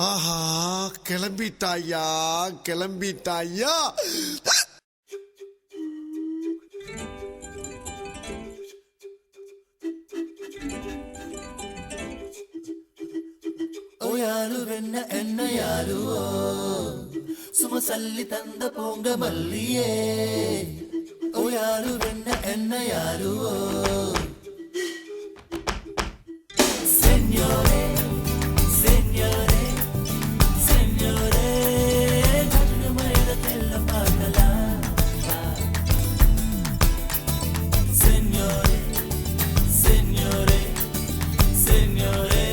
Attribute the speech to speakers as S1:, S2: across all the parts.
S1: ஆஹா, கிளம்பிட்டாயா கிளம்பிட்டாயா.
S2: ಯಾರುವೆನ್ನ ಎನ್ನ ಯಾರುವೋ ಸುಮಸಲ್ಲಿ ತಂದ ಪೊಂಗ ಮಲ್ಲಿಯೇ ಓ ಯಾರುವೆನ್ನ ಎನ್ನ ಯಾರುವೋ ಸೆನ್ಯೋರೆ ಸೆನ್ಯೋರೆ ಸೆನ್ಯೋರೆ ಕಣ್ಣು ಮೈದ ತೆಲ್ಲ ಪಾಟಲ ಸೆನ್ಯೋರೆ ಸೆನ್ಯೋರೆ ಸೆನ್ಯೋರೆ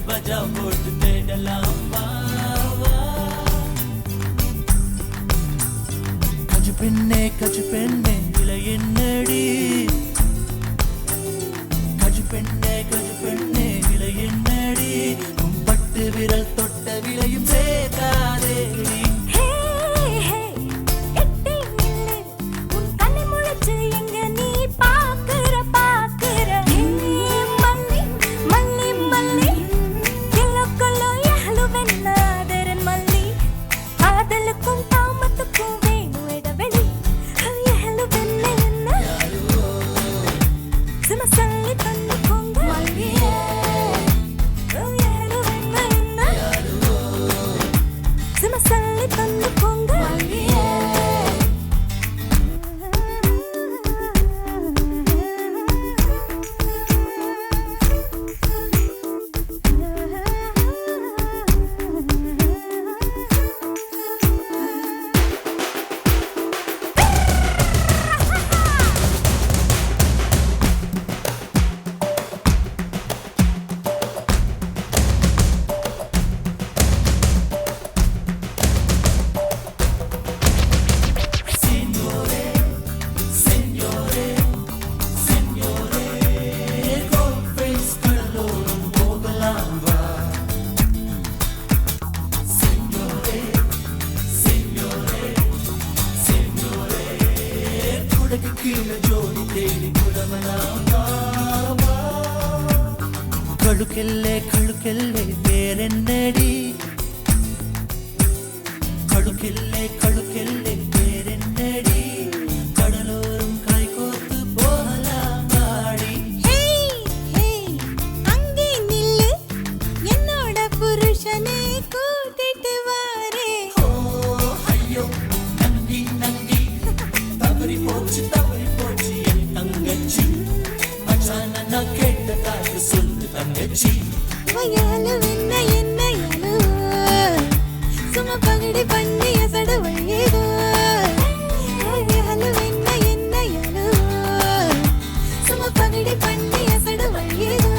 S2: बजा पोट तेडलांबा கஜு பெண்ணே விலை என்னடி கஜு பெண்ணே விலை என்னடி பட்டு விரல் தொட்ட விலையும் சேர்க்காதே கழுக்கெல்லே வேறென்னடி கழுக்கெல்லே வேறென்னடி கடலோரும் கை கோர்த்து போகலாம் ஆடி
S3: அங்கே நில்லு என்னோட புருஷனை கூட்டிட்டு வாரே
S2: ஓ ஐயோ நங்கி தவறி போச்சு என் தங்கச்சி மச்சான நான் கேட்ட காட்டு சொல்லு தங்கச்சி
S3: வயாலு என்ன சும்மா பகடி பண்ணி எசட வழியோ வயாலு என்ன சும்மா பகடி பண்ணி எசட வழியோ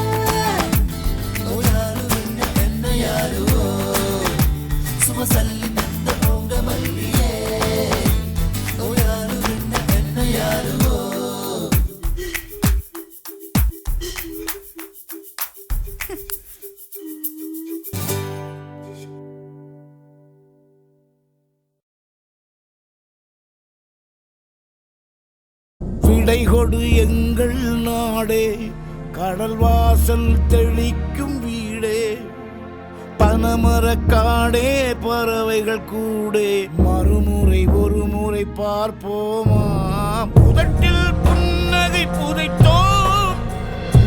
S2: என்ன யாருவோ சும்மா சல்லி தந்த போங்க மல்லியே ஓ யாரு என்ன யாருவோ
S4: விடை கொடு எங்கள் நாடே கடல் வாசல் தெளிக்கும் வீடே பனமரக்காடே பறவைகள் கூடே மறுமுறை ஒரு முறை பார்ப்போமா புதட்டில் புன்னகை புதைத்தோம்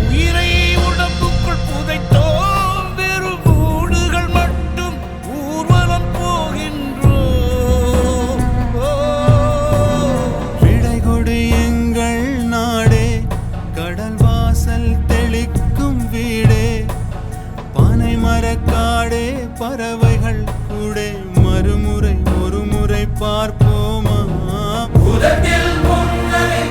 S4: உயிரை உடம்புக்குள் புதைத்தோம் வெறும் கூடுகள் மட்டும் ஊர்வலம் போகின்றோம்
S5: விடை கொடு எங்கள் நாடே கடல் வாசல் தெளிக்கும் வீடே பனை மரக்காடே பறவைகள் கூடே மறுமுறை ஒரு முறை பார்ப்போமா
S2: புதட்டில் புன்னகை